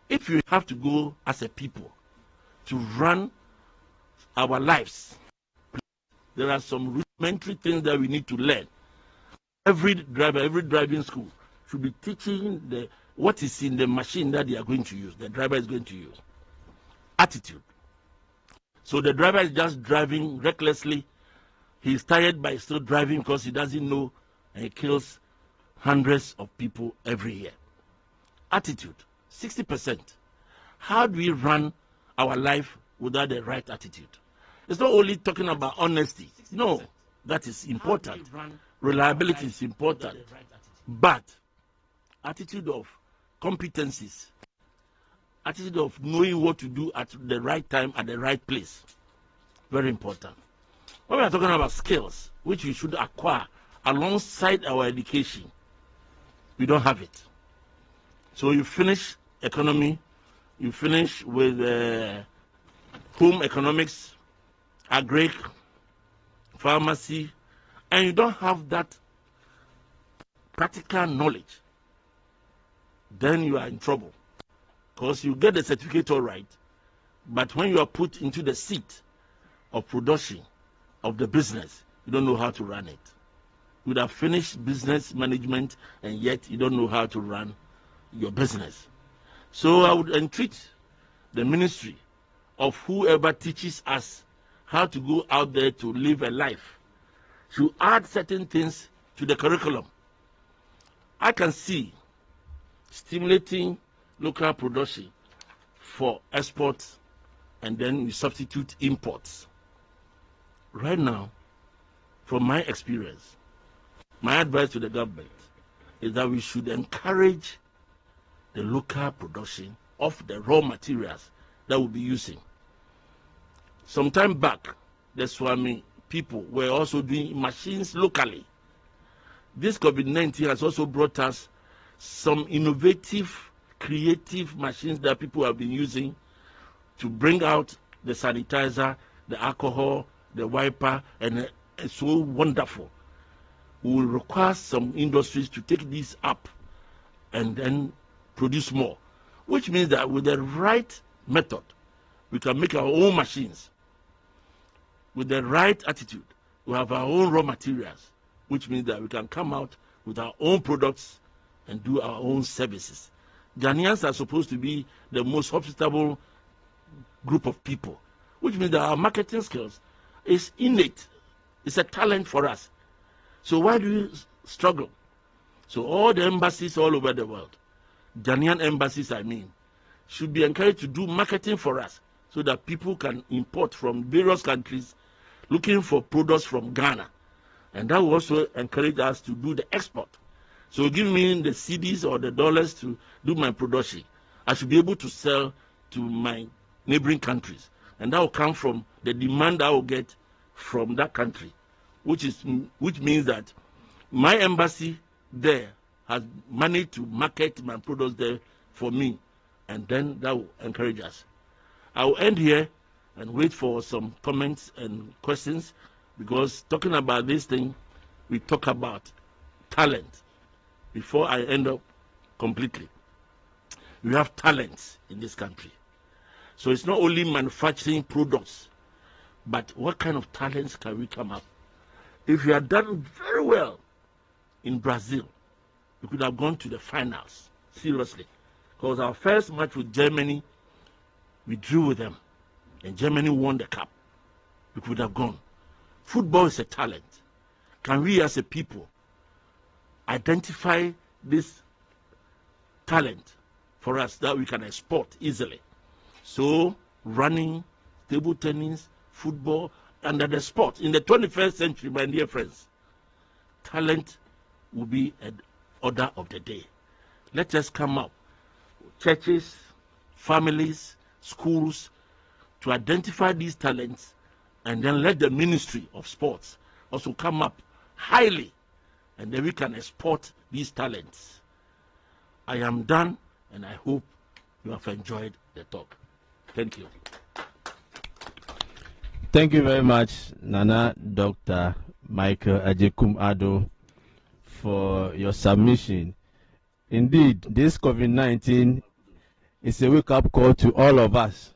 If we have to go as a people to run our lives, there are some rudimentary things that we need to learn. Every driver, every driving school should be teaching what is in the machine that they are going to use, the driver is going to use. Attitude. So the driver is just driving recklessly. He's tired by still driving because he doesn't know, and he kills hundreds of people every year. Attitude, 60%. How do we run our life without the right attitude? It's not only talking about honesty. No, that is important. Reliability is important. But attitude of competencies, attitude of knowing what to do at the right time, at the right place, very important. When we are talking about skills, which we should acquire alongside our education, we don't have it. So you finish economy, you finish with home economics, agric, pharmacy, and you don't have that practical knowledge, then you are in trouble. Because you get the certificate all right, but when you are put into the seat of production of the business, you don't know how to run it. You would have finished business management, and yet you don't know how to run your business. So I would entreat the ministry of whoever teaches us how to go out there to live a life to add certain things to the curriculum. I can see stimulating local production for exports, and then we substitute imports. Right now, from my experience, my advice to the government is that we should encourage the local production of the raw materials that we'll be using. Some time back, the Swami people were also doing machines locally. This COVID-19 has also brought us some innovative, creative machines that people have been using to bring out the sanitizer, the alcohol, the wiper, and it's so wonderful. We will require some industries to take these up and then produce more, which means that with the right method, we can make our own machines. With the right attitude, we have our own raw materials, which means that we can come out with our own products and do our own services. Ghanaians are supposed to be the most hospitable group of people, which means that our marketing skills is innate. It's a talent for us. So why do we struggle? So all the embassies all over the world, Ghanaian embassies I mean, should be encouraged to do marketing for us so that people can import from various countries looking for products from Ghana. And that will also encourage us to do the export. So give me the cedis or the dollars to do my production. I should be able to sell to my neighboring countries. And that will come from the demand I will get from that country, which means that my embassy there has managed to market my products there for me, and then that will encourage us. I will end here and wait for some comments and questions, because talking about this thing, we talk about talent before I end up completely. We have talents in this country. So it's not only manufacturing products, but what kind of talents can we come up? If we had done very well in Brazil, we could have gone to the finals, seriously. Because our first match with Germany, we drew with them, and Germany won the cup. We could have gone. Football is a talent. Can we as a people identify this talent for us that we can export easily? So running, table tennis, football, and the sport in the 21st century, my dear friends, talent will be an order of the day. Let us come up, churches, families, schools, to identify these talents, and then let the Ministry of Sports also come up highly, and then we can export these talents. I am done, and I hope you have enjoyed the talk. Thank you. Thank you very much, Nana Dr. Michael Ajekum-Addo, for your submission. Indeed, this COVID-19 is a wake-up call to all of us.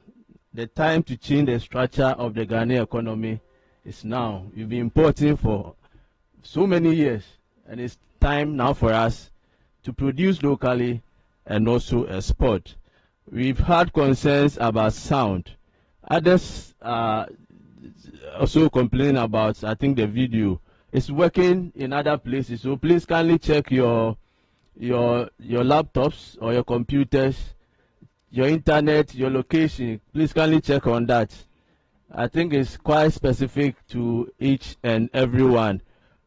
The time to change the structure of the Ghanaian economy is now. We've been importing for so many years, and it's time now for us to produce locally and also export. We've had concerns about sound. Others also complain about, I think, the video. It's working in other places, so please kindly check your laptops or your computers, your internet, your location. Please kindly check on that. I think it's quite specific to each and every one.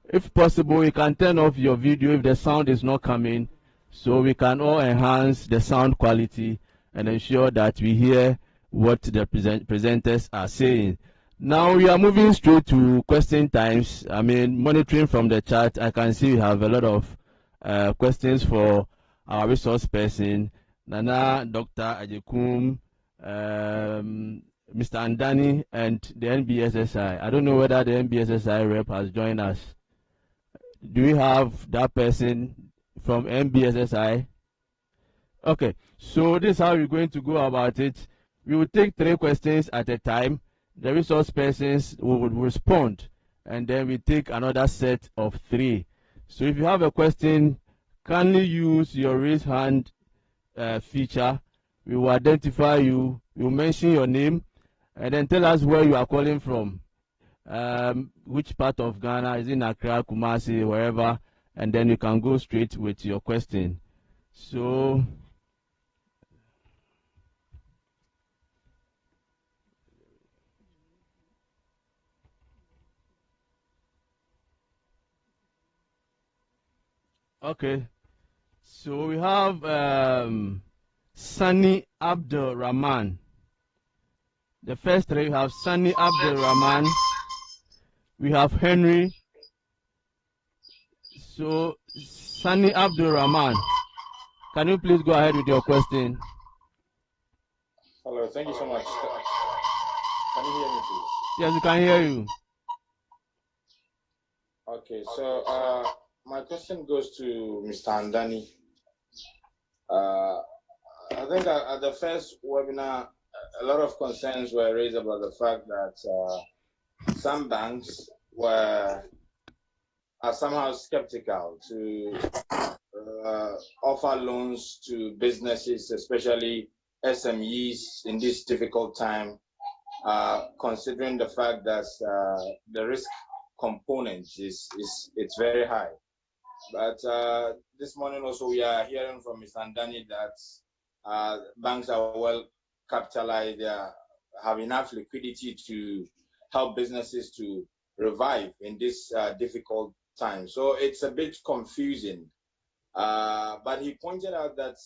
If possible, you can turn off your video if the sound is not coming, so we can all enhance the sound quality and ensure that we hear what the presenters are saying. Now we are moving straight to question times. I mean, monitoring from the chat, I can see we have a lot of questions for our resource person, Nana, Dr. Ajekum, Mr. Andani, and the NBSSI. I don't know whether the NBSSI rep has joined us. Do we have that person from NBSSI? Okay, so this is how we're going to go about it. We will take 3 questions at a time. The resource persons will respond, and then we take another set of 3. So if you have a question, kindly use your raise hand feature. We will identify you. We will mention your name, and then tell us where you are calling from. Which part of Ghana, is in Accra, Kumasi, wherever, and then you can go straight with your question. So okay, so we have Sani Abdul Rahman. The first 3 we have Sani Abdul Rahman. We have Henry. So Sani Abdul Rahman, can you please go ahead with your question? Hello, thank you so much. Can you hear me, please? Yes, we can hear you. Okay, so my question goes to Mr. Andani. I think at the first webinar, a lot of concerns were raised about the fact that some banks are somehow skeptical to offer loans to businesses, especially SMEs, in this difficult time, considering the fact that the risk component it's very high. But this morning also we are hearing from Mr. Andani that banks are well capitalized, they have enough liquidity to help businesses to revive in this difficult time. So it's a bit confusing. But he pointed out that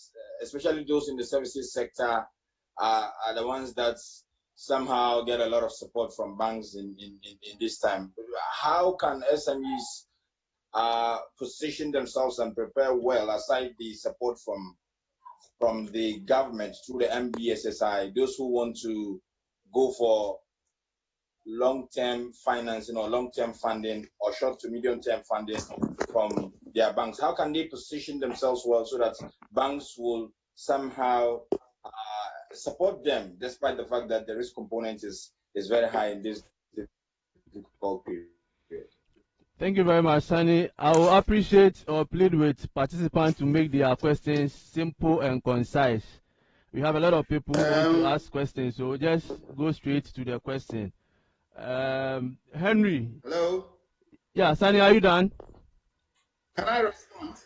especially those in the services sector are the ones that somehow get a lot of support from banks in this time. How can SMEs position themselves and prepare well aside the support from the government through the MBSSI, those who want to go for long-term financing or long-term funding or short to medium-term funding from their banks? How can they position themselves well so that banks will somehow support them despite the fact that the risk component is very high in this difficult period? Thank you very much, Sani. I will appreciate or plead with participants to make their questions simple and concise. We have a lot of people who want to ask questions, so just go straight to the question. Henry. Hello? Yeah, Sani, are you done? Can I respond?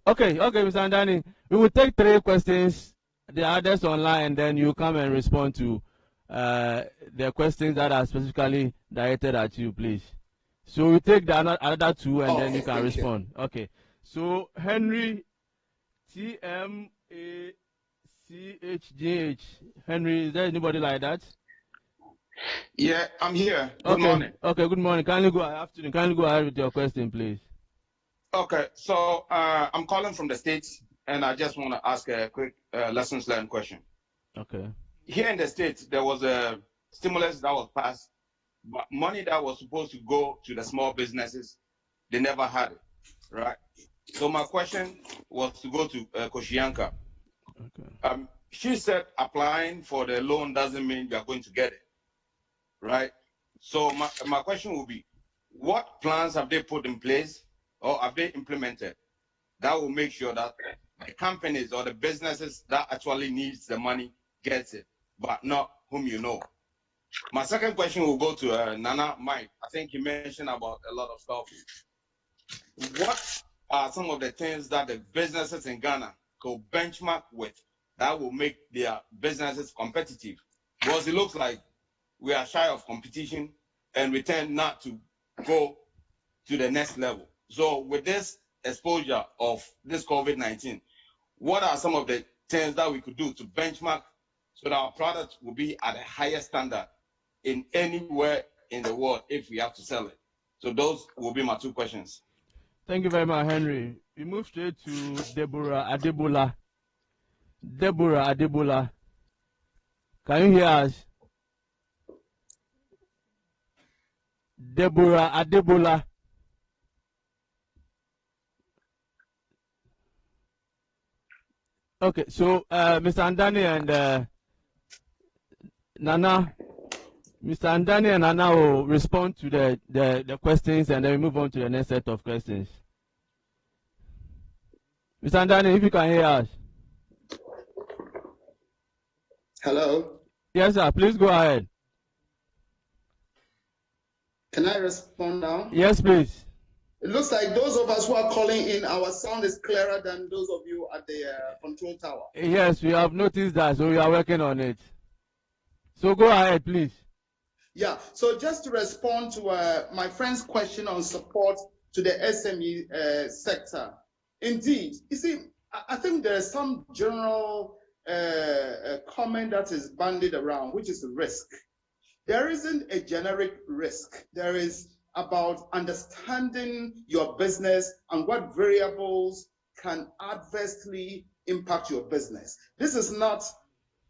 Okay, Mr. Andani. We will take 3 questions, the others online, and then you come and respond to the questions that are specifically directed at you, please. So we take the other 2 and then you can respond. Okay. So Henry, TMACHGH. Henry, is there anybody like that? Yeah, I'm here. Good morning. Okay, good morning. Kindly go ahead with your question, please. Okay, so I'm calling from the States, and I just want to ask a quick lessons learned question. Okay. Here in the States, there was a stimulus that was passed, but money that was supposed to go to the small businesses, they never had it, right? So my question was to go to Koshianka. Okay. She said applying for the loan doesn't mean you're going to get it, right? So my question will be, what plans have they put in place or have they implemented that will make sure that the companies or the businesses that actually needs the money gets it, but not whom you know? My second question will go to Nana Mike. I think you mentioned about a lot of stuff. What are some of the things that the businesses in Ghana could benchmark with that will make their businesses competitive? Because it looks like we are shy of competition and we tend not to go to the next level. So with this exposure of this COVID-19, what are some of the things that we could do to benchmark so that our product will be at a higher standard in anywhere in the world if we have to sell it? So those will be my 2 questions. Thank you very much, Henry. We move straight to Deborah Adebola. Deborah Adebola, can you hear us? Deborah Adebola. Okay, so Mr. Andani and Nana, Mr. Andani and Nana will respond to the questions, and then we move on to the next set of questions. Mr. Andani, if you can hear us. Hello. Yes, sir. Please go ahead. Can I respond now? Yes, please. It looks like those of us who are calling in, our sound is clearer than those of you at the control tower. Yes, we have noticed that, so we are working on it. So go ahead, please. Yeah, so just to respond to my friend's question on support to the SME sector. Indeed, you see, I think there is some general comment that is bandied around, which is risk. There isn't a generic risk. There is about understanding your business and what variables can adversely impact your business. This is not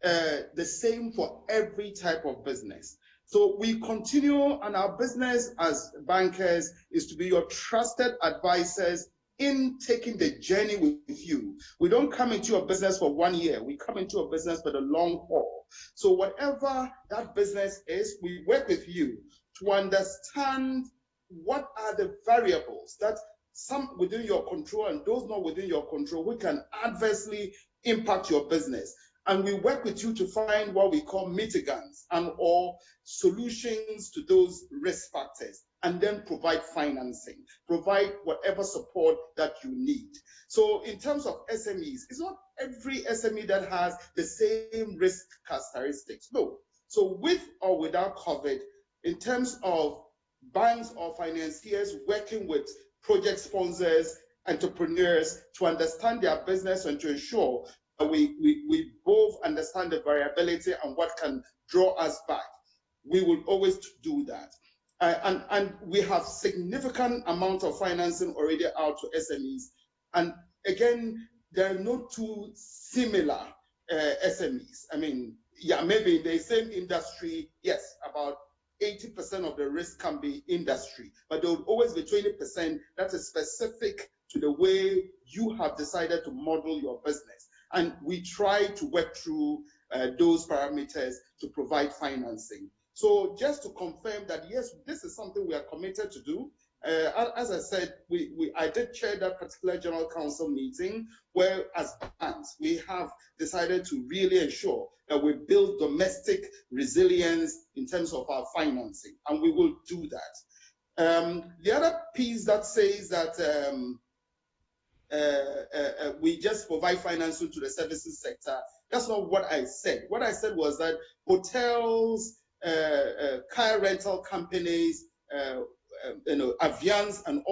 the same for every type of business. So we continue, and our business as bankers is to be your trusted advisors in taking the journey with you. We don't come into your business for 1 year. We come into a business for the long haul. So whatever that business is, we work with you to understand what are the variables that some within your control and those not within your control, which can adversely impact your business. And we work with you to find what we call mitigants and or solutions to those risk factors, and then provide financing, provide whatever support that you need. So in terms of SMEs, it's not every SME that has the same risk characteristics. No. So with or without COVID, in terms of banks or financiers working with project sponsors, entrepreneurs to understand their business and to ensure that we both understand the variability and what can draw us back, we will always do that. And we have significant amount of financing already out to SMEs. And again, there are no two similar SMEs. I mean, yeah, maybe in the same industry, yes, about 80% of the risk can be industry, but there will always be 20% that is specific to the way you have decided to model your business. And we try to work through those parameters to provide financing. So just to confirm that, yes, this is something we are committed to do. As I said, I did chair that particular General Council meeting where, as banks, we have decided to really ensure that we build domestic resilience in terms of our financing, and we will do that. The other piece that says that we just provide financing to the services sector, that's not what I said. What I said was that hotels, car rental companies, avians, and